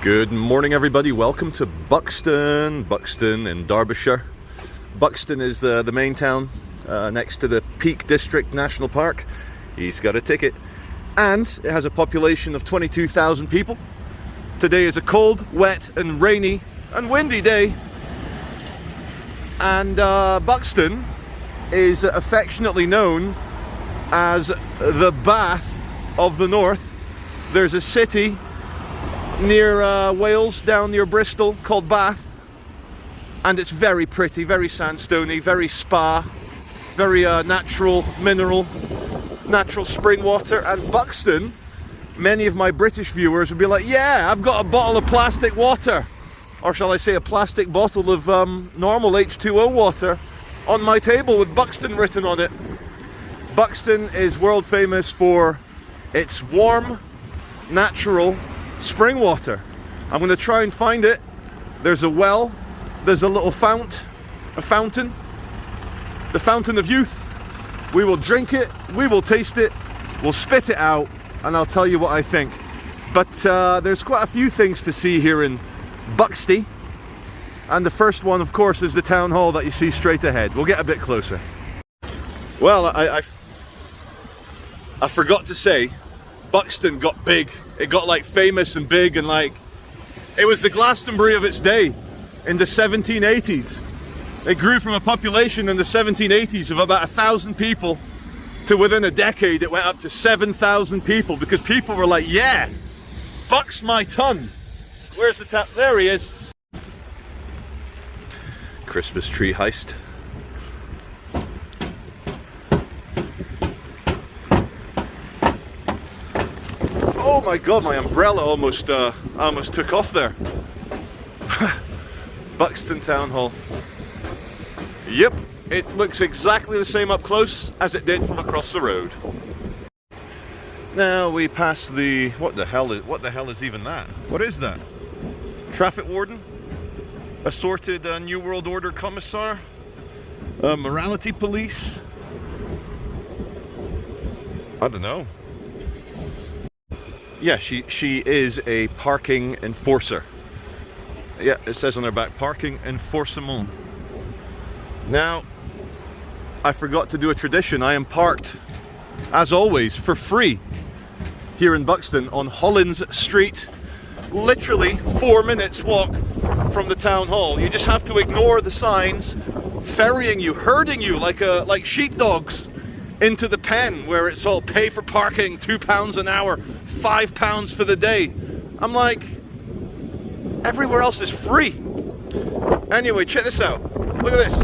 Good morning, everybody. Welcome to Buxton in Derbyshire. Buxton is the main town next to the Peak District National Park. He's got a ticket. And it has a population of 22,000 people. Today is a cold, wet and rainy and windy day. And Buxton is affectionately known as the Bath of the North. There's a city near Wales, down near Bristol, called Bath, and it's very pretty, very sandstony, very spa, very natural spring water. And Buxton, many of my British viewers would be like, yeah, I've got a bottle of plastic water, or shall I say a plastic bottle of normal H2O water on my table with Buxton written on it. Buxton is world famous for its warm, natural spring water. I'm going to try and find it. There's a well, there's a little fountain, the fountain of youth. We will drink it, we will taste it, we'll spit it out, and I'll tell you what I think. But there's quite a few things to see here in Buxty, and the first one, of course, is the town hall that you see straight ahead. We'll get a bit closer. Well, I forgot to say, Buxton got big. It got like famous and big, and like it was the Glastonbury of its day in the 1780s. It grew from a population in the 1780s of about 1,000 people to within a decade it went up to 7,000 people, because people were like, yeah, Bucks my ton. Where's the tap? There he is. Christmas tree heist. Oh my god, my umbrella almost took off there. Buxton Town Hall. Yep, it looks exactly the same up close as it did from across the road. Now we pass the what the hell is even that? What is that? Traffic warden? Assorted New World Order commissar? Morality police? I don't know. Yeah, she is a parking enforcer. Yeah, it says on her back, parking enforcement. Now, I forgot to do a tradition. I am parked, as always, for free here in Buxton on Hollins Street. Literally 4 minutes walk from the town hall. You just have to ignore the signs ferrying you, herding you like sheepdogs into the pen where it's all pay for parking, £2 an hour, £5 for the day. I'm like, everywhere else is free. Anyway, check this out. Look at this.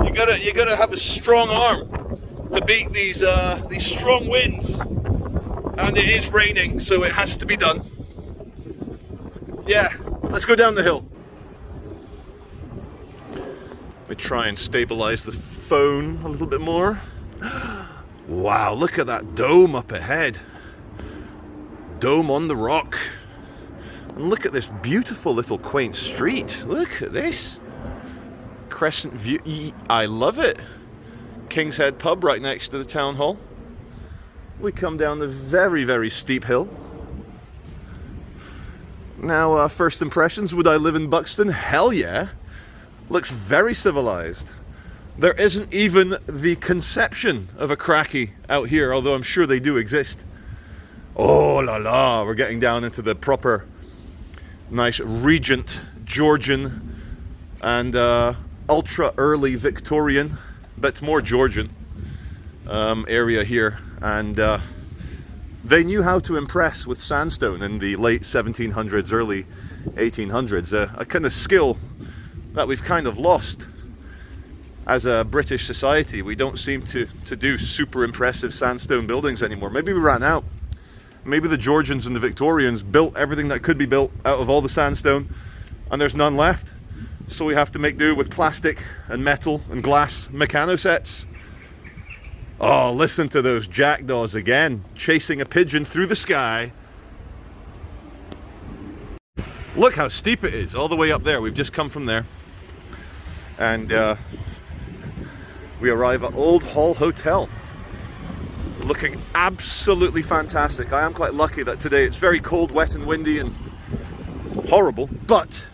You gotta have a strong arm to beat these strong winds. And it is raining, so it has to be done. Yeah, let's go down the hill. Let me try and stabilize the phone a little bit more. Wow, look at that dome up ahead. Dome on the rock. And look at this beautiful little quaint street. Look at this. Crescent view. I love it. King's Head pub right next to the town hall. We come down the very, very steep hill. Now, first impressions, would I live in Buxton? Hell yeah. Looks very civilized. There isn't even the conception of a cracky out here, although I'm sure they do exist. Oh la la, we're getting down into the proper nice Regent, Georgian and ultra early Victorian, but more Georgian area here. And they knew how to impress with sandstone in the late 1700s, early 1800s, a kind of skill that we've kind of lost as a British society. We don't seem to do super impressive sandstone buildings anymore. Maybe we ran out. Maybe the Georgians and the Victorians built everything that could be built out of all the sandstone, and there's none left. So we have to make do with plastic and metal and glass mechano sets. Oh, listen to those jackdaws again, chasing a pigeon through the sky. Look how steep it is, all the way up there. We've just come from there. And we arrive at Old Hall Hotel. Looking absolutely fantastic. I am quite lucky that today it's very cold, wet and windy, and horrible, but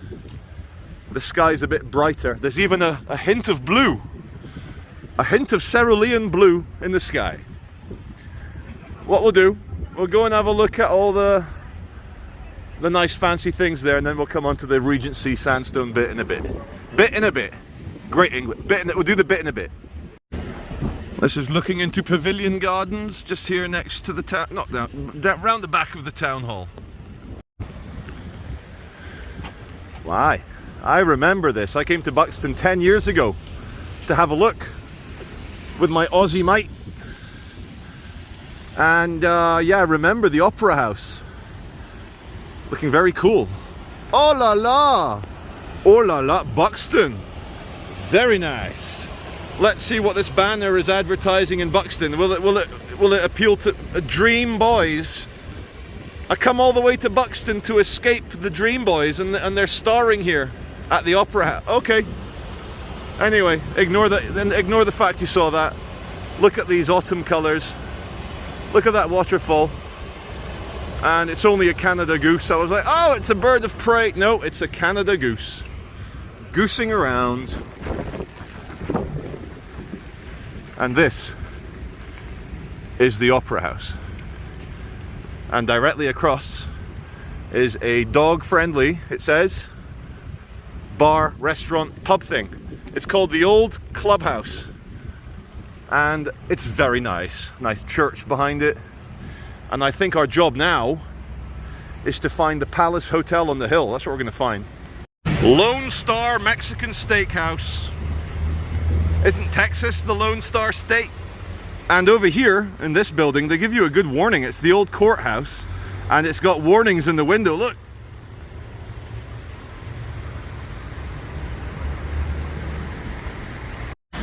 the sky's a bit brighter. There's even a hint of blue, a hint of cerulean blue in the sky. What we'll do, we'll go and have a look at all the nice fancy things there, and then we'll come on to the Regency sandstone bit in a bit. Bit in a bit. Great English. We'll do the bit in a bit. This is looking into Pavilion Gardens, just here next to the town, not down, round the back of the town hall. Why? I remember this. I came to Buxton 10 years ago to have a look with my Aussie mate. And yeah, I remember the Opera House. Looking very cool. Oh la la! Oh la la, Buxton. Very nice. Let's see what this banner is advertising in Buxton. Will it appeal to Dream Boys? I come all the way to Buxton to escape the Dream Boys, and they're starring here at the Opera House. Okay. Anyway, ignore the fact you saw that. Look at these autumn colours. Look at that waterfall. And it's only a Canada goose. I was like, oh, it's a bird of prey. No, it's a Canada goose. Goosing around. And this is the Opera House. And directly across is a dog-friendly, it says, bar, restaurant, pub thing. It's called the Old Clubhouse. And it's very nice. Nice church behind it. And I think our job now is to find the Palace Hotel on the hill. That's what we're going to find. Lone Star Mexican Steakhouse. Isn't Texas the Lone Star State? And over here in this building, they give you a good warning. It's the old courthouse, and it's got warnings in the window. Look.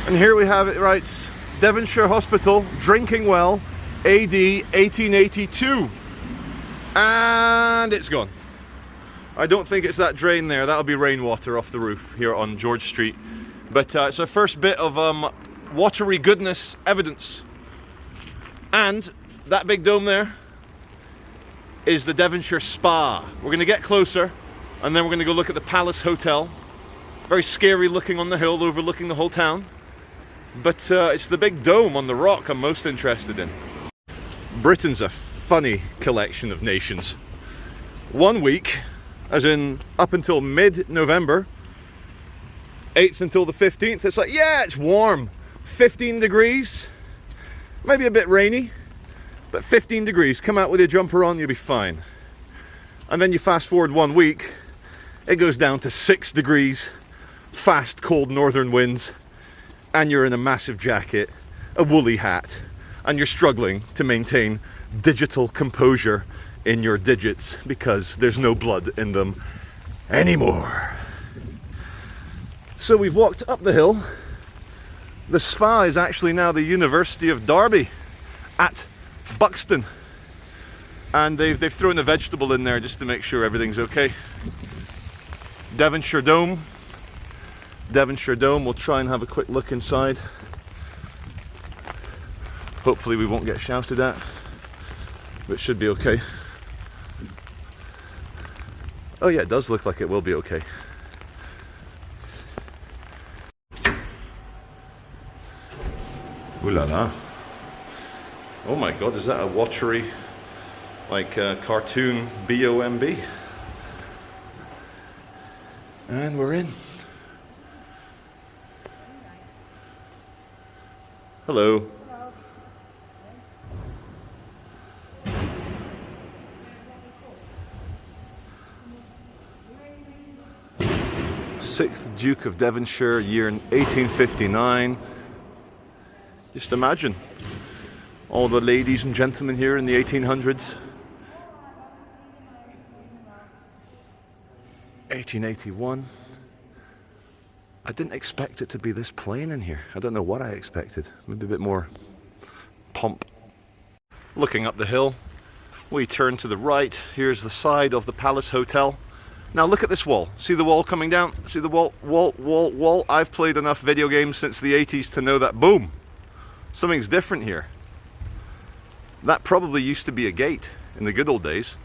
And here we have it, writes Devonshire Hospital, drinking well, AD 1882. And it's gone. I don't think it's that drain there. That'll be rainwater off the roof here on George Street. But it's a first bit of watery goodness evidence. And that big dome there is the Devonshire Spa. We're going to get closer, and then we're going to go look at the Palace Hotel. Very scary looking on the hill overlooking the whole town. But it's the big dome on the rock I'm most interested in. Britain's a funny collection of nations. 1 week, as in up until mid-November, 8th until the 15th, it's like, yeah, it's warm. 15 degrees, maybe a bit rainy, but 15 degrees. Come out with your jumper on, you'll be fine. And then you fast forward 1 week, it goes down to 6 degrees, fast, cold northern winds, and you're in a massive jacket, a woolly hat, and you're struggling to maintain digital composure in your digits because there's no blood in them anymore. So we've walked up the hill. The spa is actually now the University of Derby at Buxton. And they've thrown a vegetable in there just to make sure everything's okay. Devonshire Dome. Devonshire Dome, we'll try and have a quick look inside. Hopefully we won't get shouted at, but it should be okay. Oh yeah, it does look like it will be okay. Ooh la la. Oh my god, is that a watery, like cartoon BOMB? And we're in. Hello. 6th Duke of Devonshire, year 1859. Just imagine all the ladies and gentlemen here in the 1800s. 1881. I didn't expect it to be this plain in here. I don't know what I expected. Maybe a bit more pomp. Looking up the hill, we turn to the right. Here's the side of the Palace Hotel. Now look at this wall. See the wall coming down? See the wall? I've played enough video games since the 80s to know that, boom, something's different here. That probably used to be a gate in the good old days.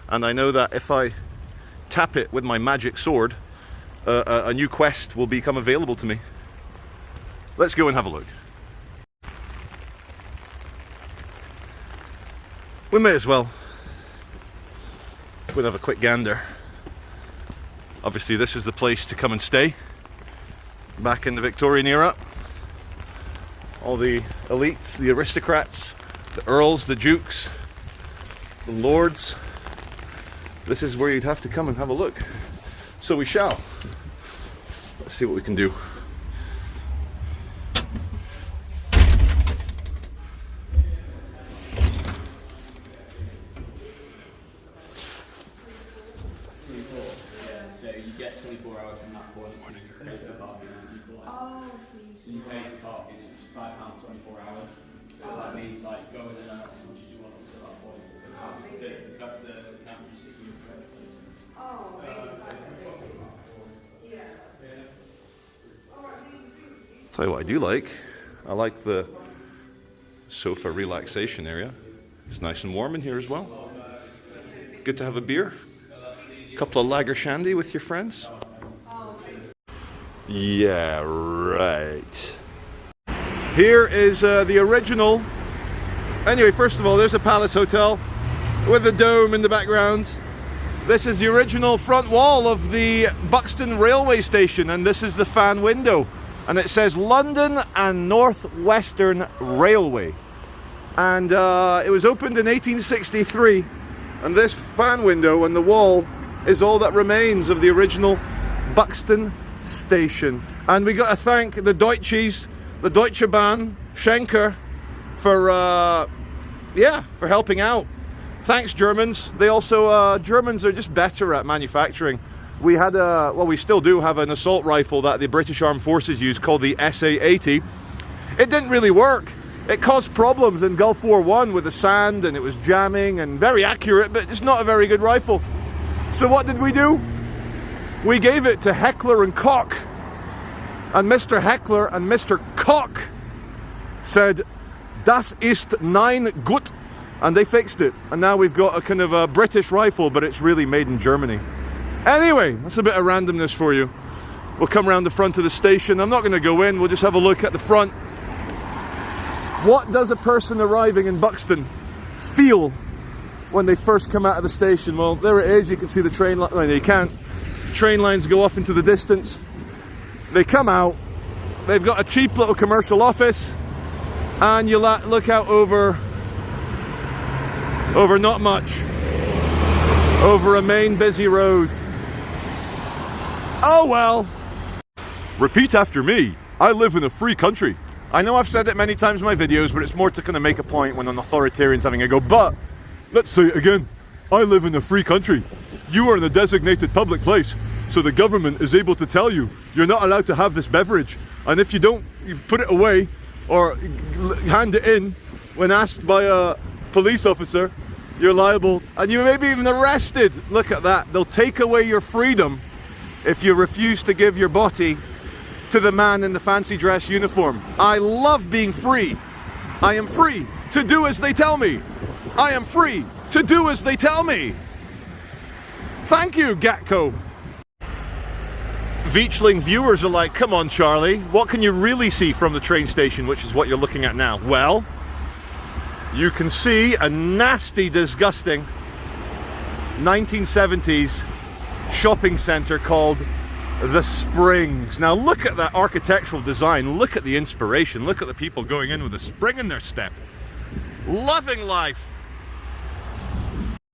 And I know that if I tap it with my magic sword, a new quest will become available to me. Let's go and have a look. We may as well. We'll have a quick gander. Obviously this is the place to come and stay. Back in the Victorian era. All the elites, the aristocrats, the earls, the dukes, the lords. This is where you'd have to come and have a look. So we shall. Let's see what we can do. So you get 24 hours from that point. You pay for parking and people so you pay for parking, it's £5 24 hours. So that means like going in and out as much as you want up to that point. The camera you see you Tell you what I do like. I like the sofa relaxation area. It's nice and warm in here as well. Good to have a beer. A couple of lager shandy with your friends. Yeah, right. Here is the original. Anyway, first of all, there's a Palace Hotel with the dome in the background. This is the original front wall of the Buxton railway station, and this is the fan window. And it says London and North Western Railway. And it was opened in 1863. And this fan window and the wall is all that remains of the original Buxton station. And we got to thank the Deutsches, the Deutsche Bahn, Schenker, for helping out. Thanks, Germans. They also, Germans are just better at manufacturing. We had we still do have an assault rifle that the British Armed Forces use called the SA-80. It didn't really work. It caused problems in Gulf War I with the sand, and it was jamming and very accurate, but it's not a very good rifle. So what did we do? We gave it to Heckler and Koch. And Mr. Heckler and Mr. Koch said, "Das ist nein gut." And they fixed it. And now we've got a kind of a British rifle, but it's really made in Germany. Anyway, that's a bit of randomness for you. We'll come around the front of the station. I'm not going to go in. We'll just have a look at the front. What does a person arriving in Buxton feel when they first come out of the station? Well, there it is. You can see the train line. No, you can't. Train lines go off into the distance. They come out. They've got a cheap little commercial office. And you look out over not much. Over a main busy road. Oh well. Repeat after me. I live in a free country. I know I've said it many times in my videos, but it's more to kind of make a point when an authoritarian's having a go. But, let's say it again. I live in a free country. You are in a designated public place, so the government is able to tell you you're not allowed to have this beverage. And if you don't, you put it away or hand it in when asked by a police officer, you're liable, and you may be even arrested. Look at that. They'll take away your freedom if you refuse to give your body to the man in the fancy dress uniform. I love being free. I am free to do as they tell me. I am free to do as they tell me. Thank you, Gatco. Veitchling viewers are like, come on, Charlie, what can you really see from the train station, which is what you're looking at now? Well, you can see a nasty, disgusting 1970s shopping centre called The Springs. Now look at that architectural design, look at the inspiration, look at the people going in with a spring in their step. Loving life.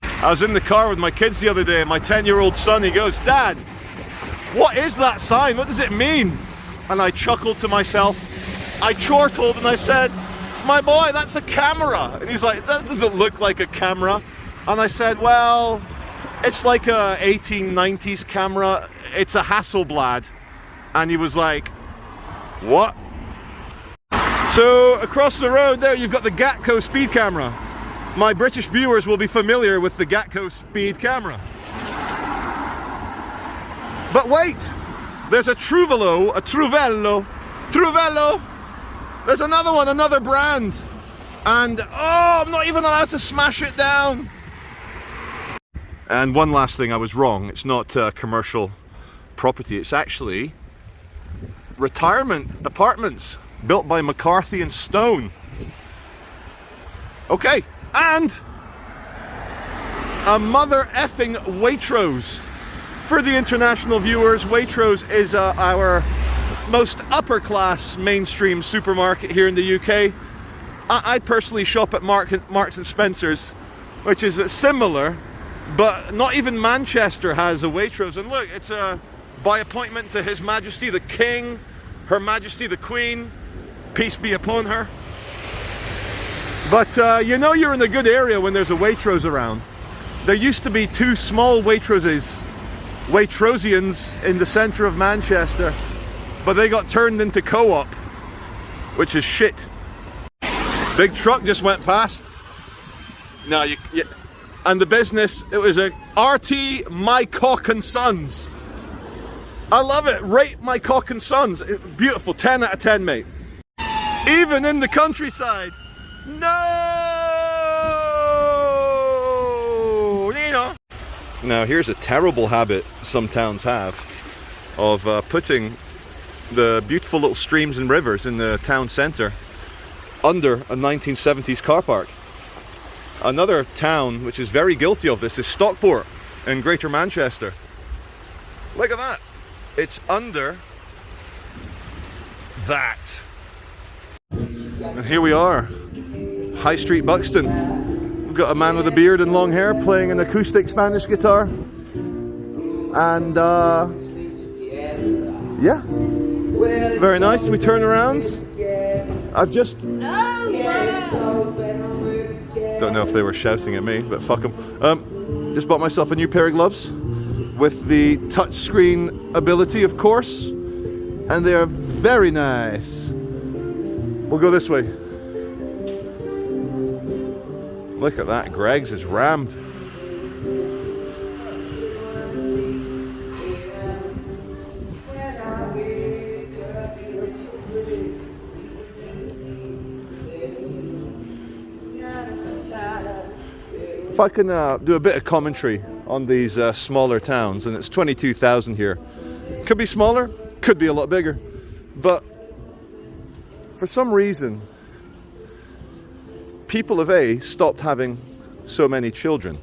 I was in the car with my kids the other day, and my 10-year-old son, he goes, "Dad, what is that sign? What does it mean?" And I chuckled to myself. I chortled and I said, "My boy, that's a camera." And he's like, "That doesn't look like a camera." And I said, "Well, it's like a 1890s camera. It's a Hasselblad." And he was like, "What?" So across the road there, you've got the Gatco speed camera. My British viewers will be familiar with the Gatco speed camera. But wait, there's a Truvello, Truvello. There's another one, another brand. And, oh, I'm not even allowed to smash it down. And one last thing, I was wrong. It's not commercial property. It's actually retirement apartments built by McCarthy and Stone. Okay, and a mother effing Waitrose. For the international viewers, Waitrose is our most upper class mainstream supermarket here in the UK. I personally shop at Marks and Spencer's, which is similar, but not even Manchester has a Waitrose. And look, it's by appointment to His Majesty the King, Her Majesty the Queen, peace be upon her. But you know you're in a good area when there's a Waitrose around. There used to be two small Waitroses, Waitrosians, in the centre of Manchester, but they got turned into Co-op, which is shit. Big truck just went past. No, and the business, it was a RT My Cock and Sons. I love it. Rate My Cock and Sons. Beautiful. 10 out of 10, mate. Even in the countryside. No! Nina. Now, here's a terrible habit some towns have of putting the beautiful little streams and rivers in the town centre under a 1970s car park. Another town which is very guilty of this is Stockport in Greater Manchester. Look at that. It's under that. And here we are, High Street Buxton. We've got a man with a beard and long hair playing an acoustic Spanish guitar. And yeah, very nice. We turn around. I've just... Don't know if they were shouting at me, but fuck them. Just bought myself a new pair of gloves with the touchscreen ability, of course, and they are very nice. We'll go this way. Look at that, Greg's is rammed. If I can do a bit of commentary on these smaller towns, and it's 22,000 here. Could be smaller, could be a lot bigger, but for some reason, people of A stopped having so many children.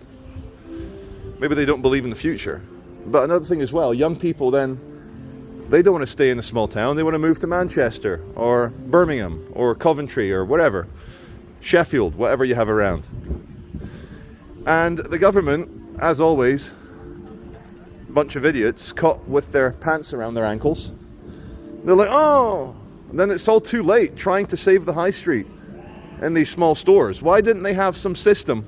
Maybe they don't believe in the future. But another thing as well, young people then, they don't want to stay in a small town, they want to move to Manchester, or Birmingham, or Coventry, or whatever. Sheffield, whatever you have around. And the government, as always, a bunch of idiots caught with their pants around their ankles. They're like, oh, and then it's all too late trying to save the high street in these small stores. Why didn't they have some system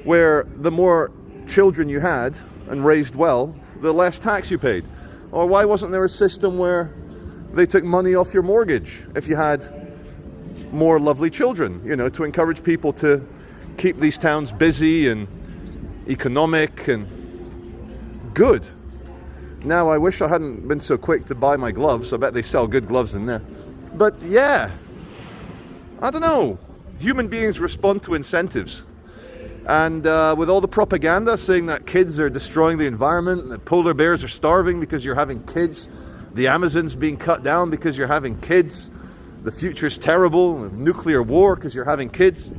where the more children you had and raised well, the less tax you paid? Or why wasn't there a system where they took money off your mortgage if you had more lovely children, you know, to encourage people to keep these towns busy and economic and good. Now, I wish I hadn't been so quick to buy my gloves. I bet they sell good gloves in there. But yeah, I don't know. Human beings respond to incentives. And with all the propaganda saying that kids are destroying the environment, and that polar bears are starving because you're having kids, the Amazon's being cut down because you're having kids, the future's terrible, nuclear war because you're having kids.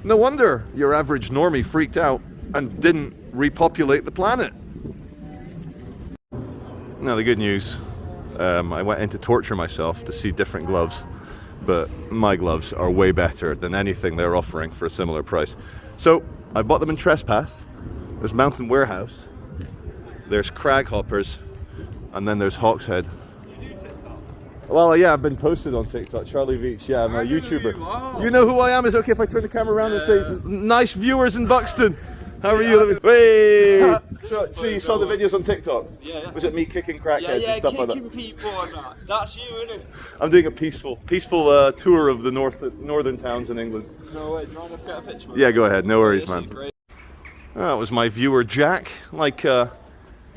No wonder your average normie freaked out and didn't repopulate the planet. Now the good news, I went in to torture myself to see different gloves, but my gloves are way better than anything they're offering for a similar price. So I bought them in Trespass. There's Mountain Warehouse, there's Crag Hoppers, and then there's Hawkshead. Well, yeah, I've been posted on TikTok. Cveitch, yeah, I'm a YouTuber. You know who I am? Is it okay if I turn the camera around and say, nice viewers in Buxton? How are you? Hey! So you saw the videos on TikTok? Yeah. Was it me kicking crackheads and stuff like that? Kicking people and that. That's you, isn't it? I'm doing a peaceful tour of the northern towns in England. No way, do you want to get a picture? Yeah, go ahead. No worries, man. That was my viewer Jack. Like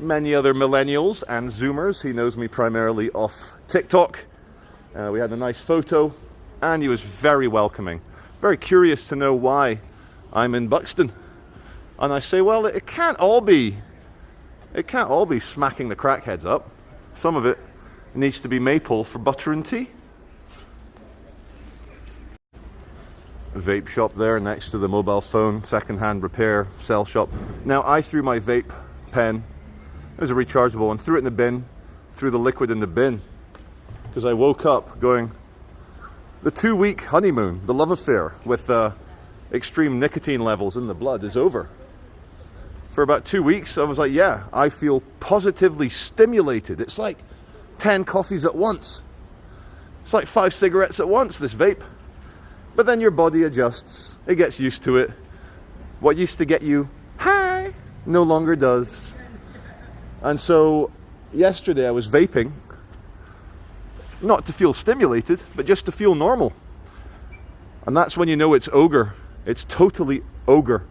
many other millennials and Zoomers, he knows me primarily off TikTok. We had a nice photo, and he was very welcoming. Very curious to know why I'm in Buxton. And I say, well, it can't all be smacking the crackheads up. Some of it needs to be maple for butter and tea. A vape shop there next to the mobile phone, second-hand repair, sell shop. Now, I threw my vape pen, it was a rechargeable one, threw it in the bin, threw the liquid in the bin, because I woke up going, the 2-week honeymoon, the love affair with extreme nicotine levels in the blood is over. For about 2 weeks, I was like, yeah, I feel positively stimulated. It's like 10 coffees at once. It's like 5 cigarettes at once, this vape. But then your body adjusts. It gets used to it. What used to get you high no longer does. And so yesterday I was vaping, not to feel stimulated, but just to feel normal. And that's when you know it's ogre. It's totally ogre.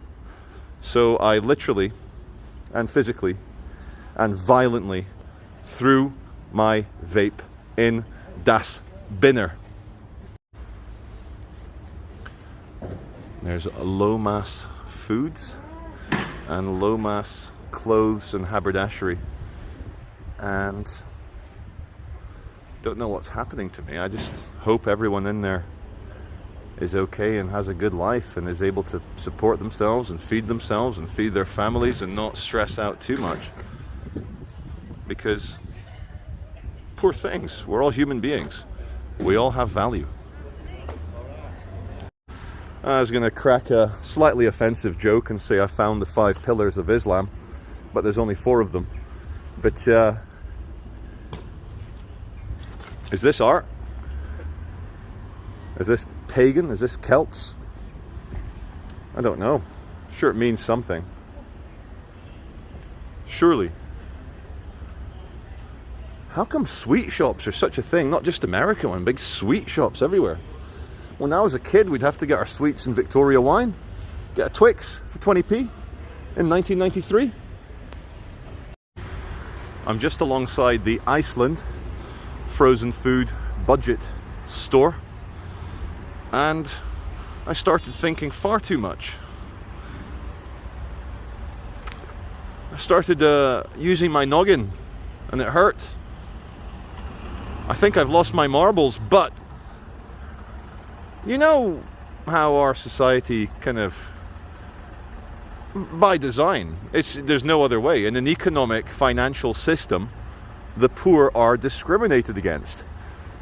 So I literally and physically and violently threw my vape in das Binner. There's Lomas Foods and Lomas Clothes and Haberdashery. And don't know what's happening to me. I just hope everyone in there is okay and has a good life and is able to support themselves and feed their families and not stress out too much. Because poor things, we're all human beings. We all have value. I was going to crack a slightly offensive joke and say I found the 5 pillars of Islam, but there's only 4 of them. But is this art? Is this pagan? Is this Celts? I don't know. Sure, it means something. Surely. How come sweet shops are such a thing? Not just America one, big sweet shops everywhere. When I was a kid, we'd have to get our sweets in Victoria Wine. Get a Twix for 20p in 1993. I'm just alongside the Iceland frozen food budget store. And I started thinking far too much. I started using my noggin, and it hurt. I think I've lost my marbles, but you know how our society kind of, by design, there's no other way. In an economic, financial system, the poor are discriminated against.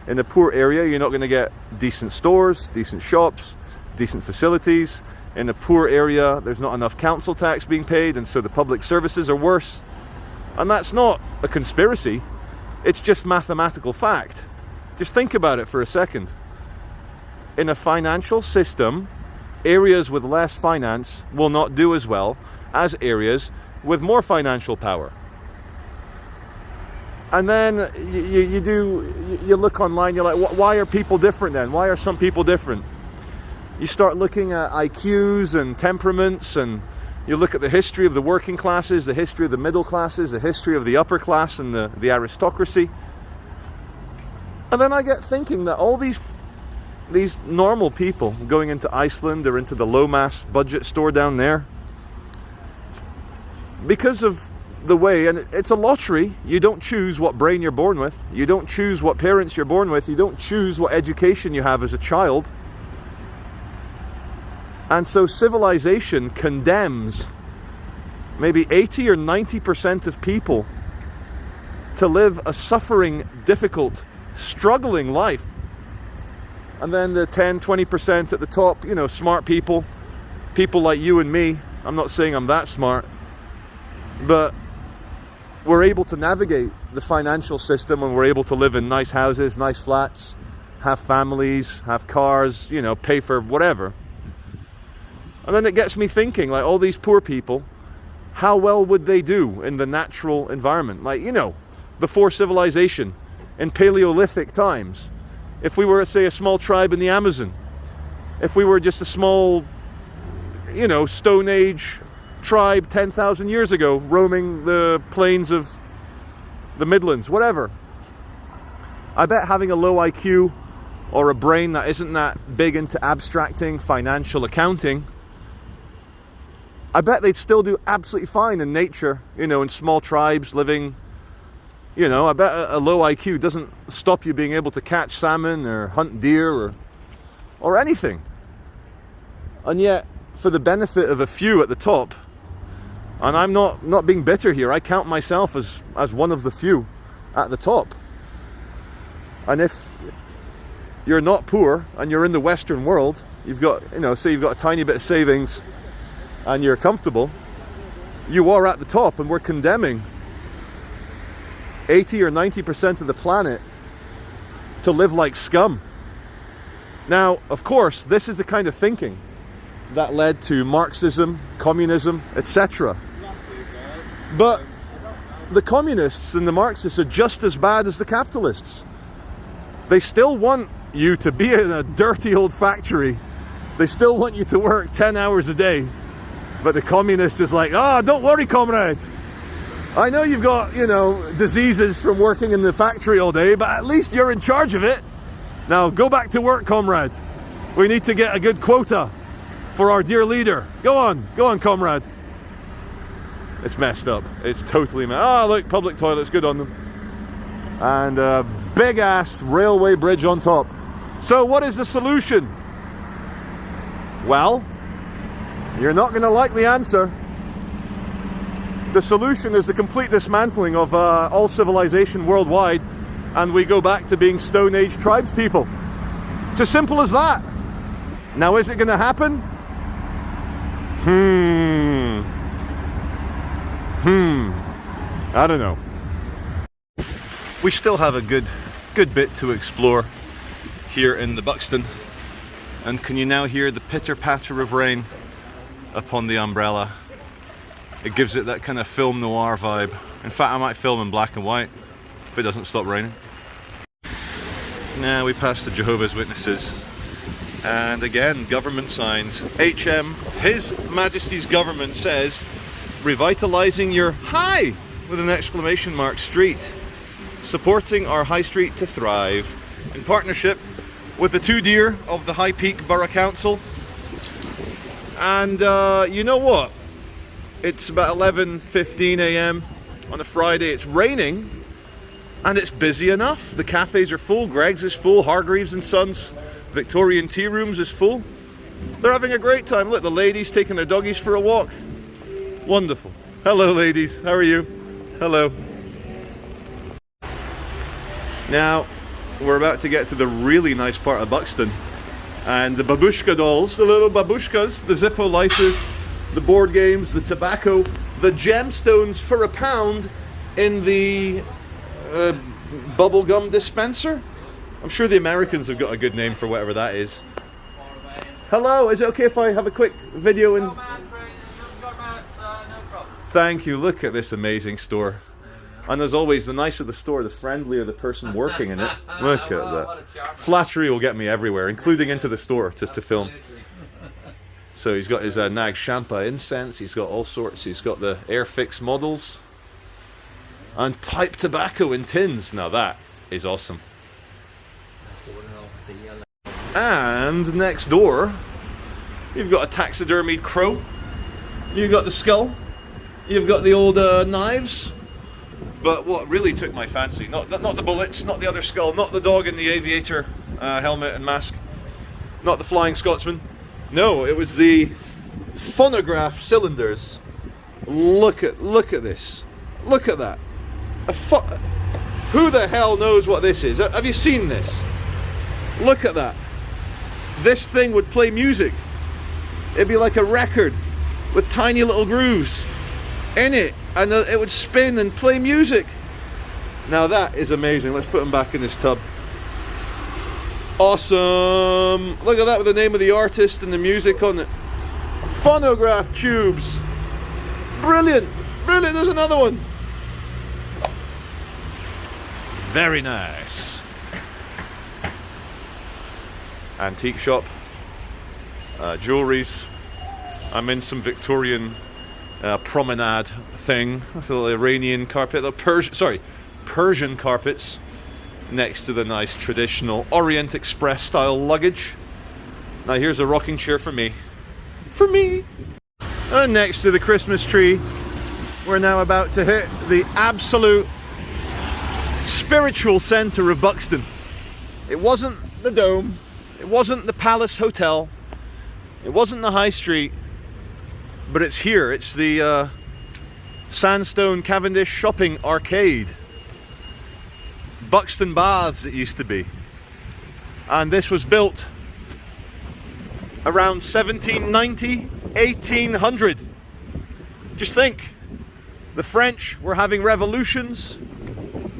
In a poor area, you're not going to get decent stores, decent shops, decent facilities. In a poor area, there's not enough council tax being paid, and so the public services are worse. And that's not a conspiracy. It's just mathematical fact. Just think about it for a second. In a financial system, areas with less finance will not do as well as areas with more financial power. And then you look online, you're like, why are people different then? Why are some people different? You start looking at IQs and temperaments, and you look at the history of the working classes, the history of the middle classes, the history of the upper class and the aristocracy. And then I get thinking that all these normal people going into Iceland or into the Lomas budget store down there, because of the way, and it's a lottery, you don't choose what brain you're born with, you don't choose what parents you're born with, you don't choose what education you have as a child. And so civilization condemns maybe 80 or 90% of people to live a suffering, difficult, struggling life. And then the 10, 20% at the top, you know, smart people like you and me. I'm not saying I'm that smart, but we're able to navigate the financial system, and we're able to live in nice houses, nice flats, have families, have cars, you know, pay for whatever. And then it gets me thinking, like, all these poor people, how well would they do in the natural environment? Like, you know, before civilization, in Paleolithic times, if we were, say, a small tribe in the Amazon, if we were just a small, you know, Stone Age tribe 10,000 years ago, roaming the plains of the Midlands, whatever, I bet having a low IQ or a brain that isn't that big into abstracting financial accounting I bet they'd still do absolutely fine in nature, you know, in small tribes living, you know. I bet a low IQ doesn't stop you being able to catch salmon or hunt deer or anything. And yet, for the benefit of a few at the top, and I'm not being bitter here, I count myself as one of the few at the top. And if you're not poor and you're in the Western world, you've got, you know, say you've got a tiny bit of savings and you're comfortable, you are at the top, and we're condemning 80 or 90% of the planet to live like scum. Now, of course, this is the kind of thinking that led to Marxism, communism, etc. But the communists and the Marxists are just as bad as the capitalists. They still want you to be in a dirty old factory. They still want you to work 10 hours a day. But the communist is like, ah, don't worry, comrade. I know you've got, you know, diseases from working in the factory all day, but at least you're in charge of it. Now go back to work, comrade. We need to get a good quota for our dear leader. Go on, comrade. It's messed up. It's totally messed up. Oh, look, public toilets, good on them. And a big ass railway bridge on top. So what is the solution? Well, you're not going to like the answer. The solution is the complete dismantling of all civilization worldwide, and we go back to being Stone Age tribes people. It's as simple as that. Now, is it going to happen? I don't know. We still have a good bit to explore here in the Buxton. And can you now hear the pitter-patter of rain upon the umbrella? It gives it that kind of film noir vibe. In fact, I might film in black and white if it doesn't stop raining. Now we pass the Jehovah's Witnesses. And again, government signs. HM, His Majesty's Government says, revitalising your high with an exclamation mark street. Supporting our high street to thrive. In partnership with the two deer of the High Peak Borough Council. And you know what? It's about 11:15 a.m. on a Friday. It's raining and it's busy enough. The cafes are full. Greg's is full. Hargreaves and Sons Victorian Tea Rooms is full. They're having a great time. Look, the ladies taking their doggies for a walk. Wonderful. Hello, ladies. How are you? Hello. Now, we're about to get to the really nice part of Buxton. And the babushka dolls, the little babushkas, the Zippo lices, the board games, the tobacco, the gemstones for £1 in the bubblegum dispenser. I'm sure the Americans have got a good name for whatever that is. Hello, is it okay if I have a quick video? And thank you. Look at this amazing store. And as always, the nicer the store, the friendlier the person working in it. Look at that. Flattery will get me everywhere, including into the store, just to film. So he's got his Nag Champa incense, he's got all sorts, he's got the Airfix models. And pipe tobacco in tins. Now that is awesome. And next door, you've got a taxidermied crow. You've got the skull. You've got the old knives. But what really took my fancy, not the bullets, not the other skull, not the dog in the aviator helmet and mask, not the Flying Scotsman. No, it was the phonograph cylinders. Look at this. Look at that. Who the hell knows what this is? Have you seen this? Look at that. This thing would play music. It'd be like a record with tiny little grooves in it, and it would spin and play music. Now that is amazing. Let's put them back in this tub. Awesome. Look at that with the name of the artist and the music on it. Phonograph tubes. Brilliant. Brilliant. There's another one. Very nice. Antique shop. Jewelries. I'm in some Victorian promenade thing. A little Iranian carpet. Persian carpets next to the nice traditional Orient Express style luggage. Now here's a rocking chair for me. For me. And next to the Christmas tree, we're now about to hit the absolute spiritual center of Buxton. It wasn't the Dome, it wasn't the Palace Hotel, it wasn't the High Street, but it's here. It's the Sandstone Cavendish Shopping Arcade. Buxton Baths it used to be. And this was built around 1790, 1800. Just think, the French were having revolutions.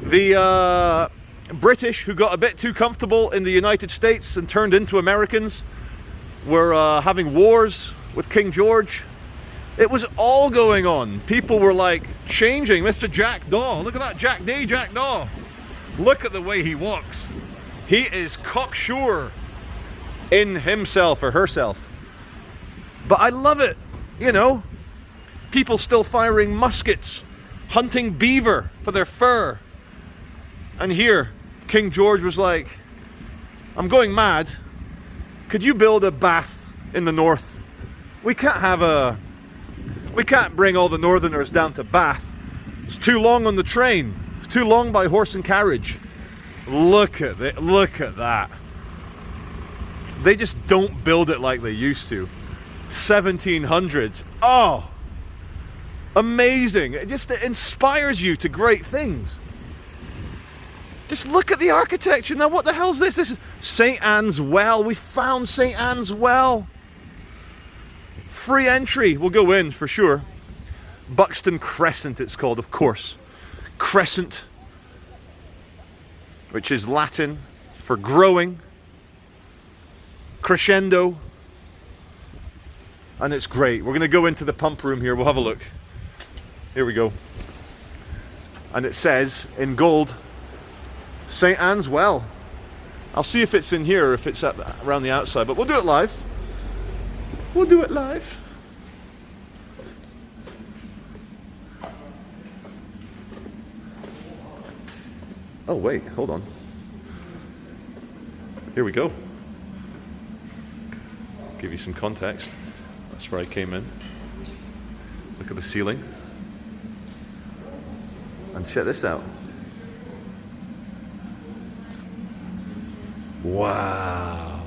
The British, who got a bit too comfortable in the United States and turned into Americans, were having wars with King George. It was all going on. People were like changing. Mr. Jack Daw, look at that, Jack D, Jack Daw. Look at the way he walks. He is cocksure in himself or herself. But I love it, you know. People still firing muskets, hunting beaver for their fur. And here, King George was like, I'm going mad. Could you build a bath in the north? We can't bring all the northerners down to Bath. It's too long on the train. It's too long by horse and carriage. Look at it, look at that. They just don't build it like they used to. 1700s. Oh, amazing. It just inspires you to great things. Just look at the architecture. Now what the hell's this? This is St. Anne's Well. We found St. Anne's Well. Free entry. We'll go in for sure. Buxton Crescent it's called, of course. Crescent, which is Latin for growing. Crescendo. And it's great. We're going to go into the pump room here. We'll have a look. Here we go. And it says in gold, St. Anne's Well. I'll see if it's in here or if it's around the outside, but we'll do it live. We'll do it live. Oh wait, hold on. Here we go. Give you some context. That's where I came in. Look at the ceiling. And check this out. Wow.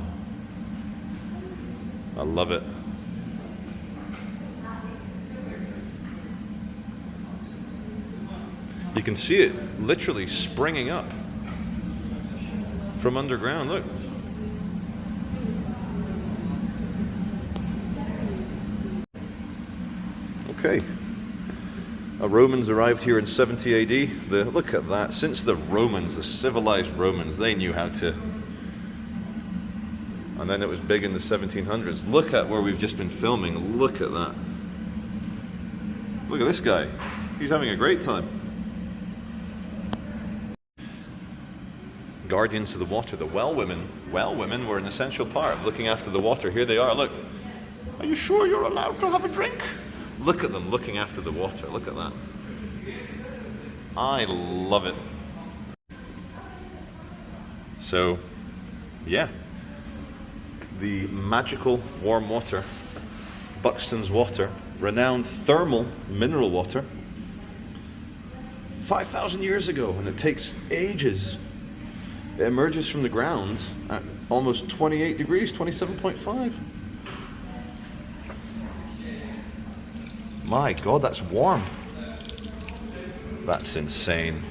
I love it. You can see it literally springing up from underground. Look. Okay. Romans arrived here in 70 AD. Look at that. Since the Romans, the civilized Romans, they knew how to. And then it was big in the 1700s. Look at where we've just been filming. Look at that. Look at this guy. He's having a great time. Guardians of the water, the well women. Well women were an essential part of looking after the water. Here they are, look. Are you sure you're allowed to have a drink? Look at them looking after the water. Look at that. I love it. So, yeah. The magical warm water, Buxton's water, renowned thermal mineral water, 5,000 years ago, and it takes ages. It emerges from the ground at almost 28 degrees, 27.5. My God, that's warm. That's insane.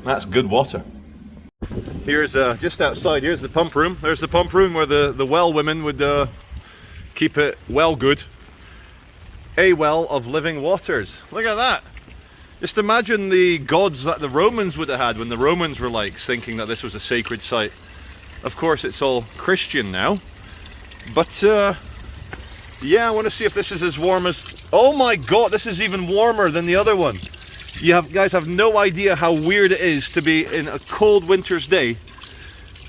That's good water. Here's just outside, here's the pump room. There's the pump room where the well women would keep it well good. A well of living waters. Look at that. Just imagine the gods that the Romans would have had when the Romans were like thinking that this was a sacred site. Of course it's all Christian now. But yeah, I want to see if this is as warm as... Oh my God, this is even warmer than the other one. You guys have no idea how weird it is to be in a cold winter's day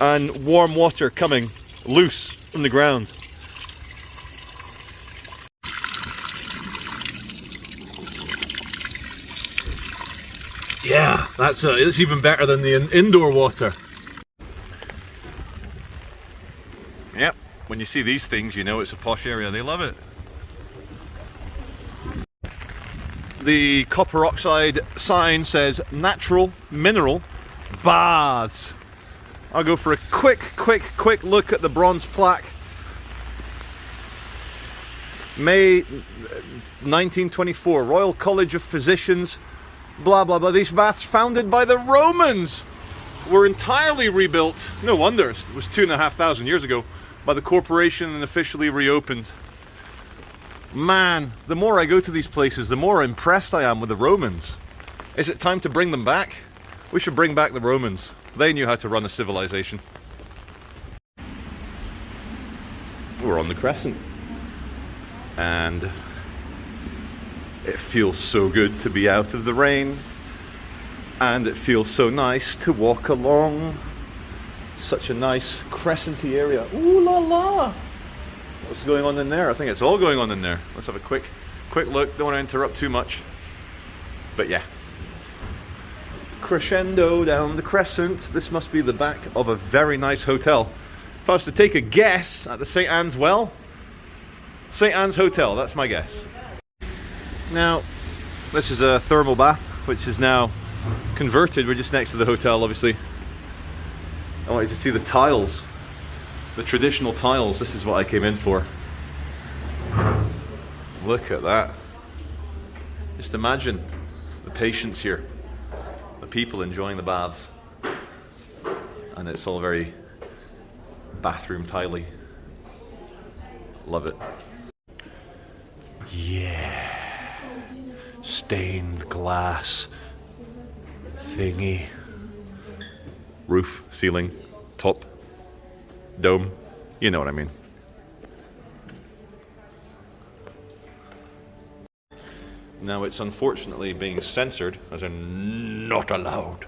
and warm water coming loose from the ground. Yeah, it's even better than the indoor water. Yep, when you see these things, you know it's a posh area. They love it. The copper oxide sign says natural mineral baths. I'll go for a quick look at the bronze plaque. May 1924, Royal College of Physicians, blah blah blah. These baths, founded by the Romans, were entirely rebuilt. No wonder, it was 2,500 years ago, by the corporation and officially reopened. Man, the more I go to these places, the more impressed I am with the Romans. Is it time to bring them back? We should bring back the Romans. They knew how to run a civilization. We're on the Crescent. And it feels so good to be out of the rain. And it feels so nice to walk along such a nice crescenty area. Ooh la la! What's going on in there? I think it's all going on in there. Let's have a quick look. Don't want to interrupt too much. But yeah. Crescendo down the Crescent. This must be the back of a very nice hotel. If I was to take a guess at the St. Anne's Well, St. Anne's Hotel, that's my guess. Now, this is a thermal bath, which is now converted. We're just next to the hotel, obviously. I want you to see the tiles. The traditional tiles. This is what I came in for. Look at that. Just imagine the patients here. The people enjoying the baths. And it's all very bathroom tiley. Love it. Yeah. Stained glass thingy. Roof, ceiling, top, dome. You know what I mean. Now it's unfortunately being censored, as in not allowed.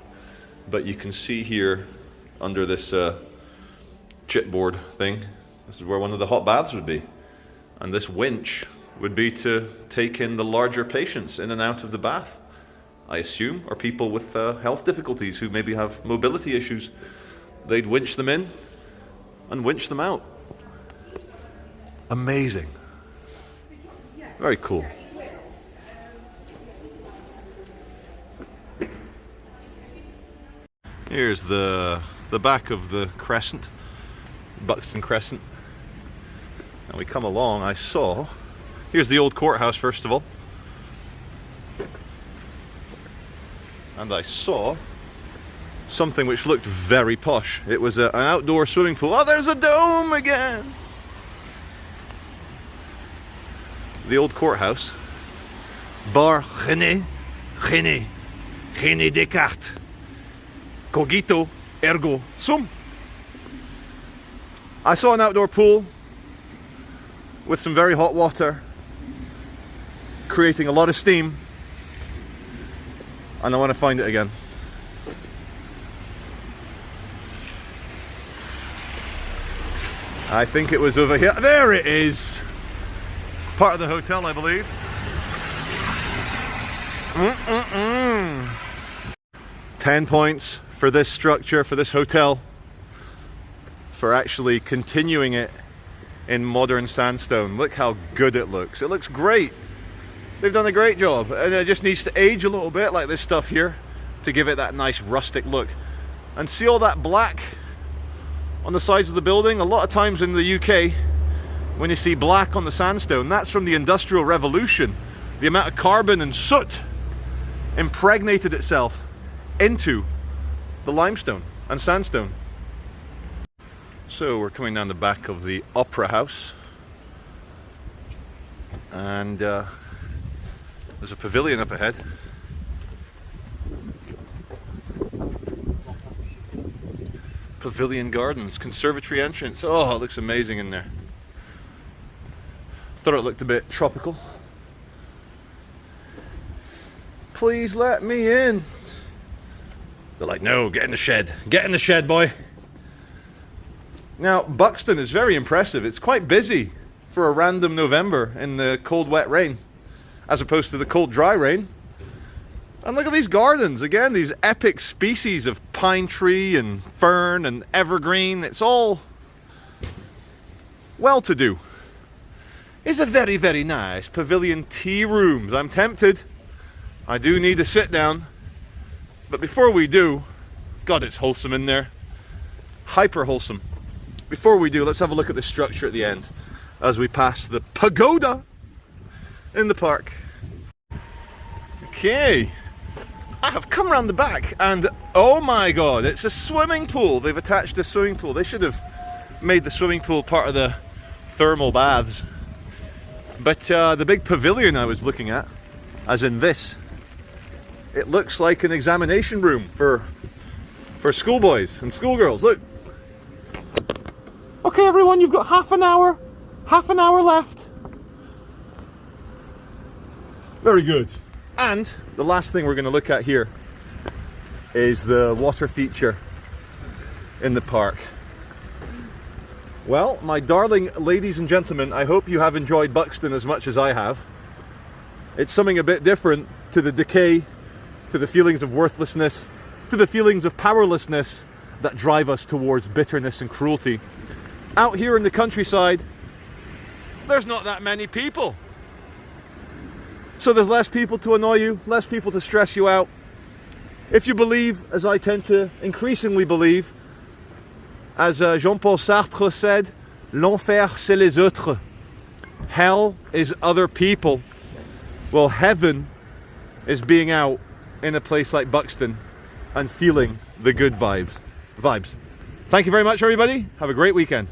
But you can see here under this chipboard thing, this is where one of the hot baths would be. And this winch would be to take in the larger patients in and out of the bath, I assume, or people with health difficulties who maybe have mobility issues. They'd winch them in and winch them out. Amazing. Very cool. Here's the back of the Crescent, Buxton Crescent. And we come along, I saw, here's the old courthouse first of all. And I saw something which looked very posh. It was an outdoor swimming pool. Oh, there's a dome again! The old courthouse. Bar René Descartes. Cogito ergo sum. I saw an outdoor pool with some very hot water creating a lot of steam, and I want to find it again. I think it was over here. There it is! Part of the hotel, I believe. 10 points for this structure, for this hotel, for actually continuing it in modern sandstone. Look how good it looks. It looks great. They've done a great job, and it just needs to age a little bit like this stuff here to give it that nice rustic look. And see all that black on the sides of the building? A lot of times in the UK, when you see black on the sandstone, that's from the Industrial Revolution. The amount of carbon and soot impregnated itself into the limestone and sandstone. So we're coming down the back of the Opera House, and there's a pavilion up ahead. Pavilion Gardens, conservatory entrance. Oh, it looks amazing in there. Thought it looked a bit tropical. Please let me in. They're like, no, get in the shed. Get in the shed, boy. Now, Buxton is very impressive. It's quite busy for a random November in the cold, wet rain, as opposed to the cold, dry rain. And look at these gardens, again, these epic species of pine tree and fern and evergreen. It's all well-to-do. It's a very, very nice pavilion tea rooms. I'm tempted. I do need to sit down. But before we do, God, it's wholesome in there. Hyper wholesome. Before we do, let's have a look at the structure at the end as we pass the pagoda in the park. Okay. I have come around the back and oh my God, it's a swimming pool. They've attached a swimming pool. They should have made the swimming pool part of the thermal baths. But the big pavilion I was looking at, as in this, it looks like an examination room for schoolboys and schoolgirls. Look. Okay, everyone, you've got half an hour left. Very good. And the last thing we're going to look at here is the water feature in the park. Well, my darling ladies and gentlemen, I hope you have enjoyed Buxton as much as I have. It's something a bit different to the decay, to the feelings of worthlessness, to the feelings of powerlessness that drive us towards bitterness and cruelty. Out here in the countryside, there's not that many people. So there's less people to annoy you, less people to stress you out. If you believe, as I tend to increasingly believe, as Jean-Paul Sartre said, l'enfer c'est les autres. Hell is other people. Well, heaven is being out in a place like Buxton and feeling the good vibes. Thank you very much, everybody. Have a great weekend.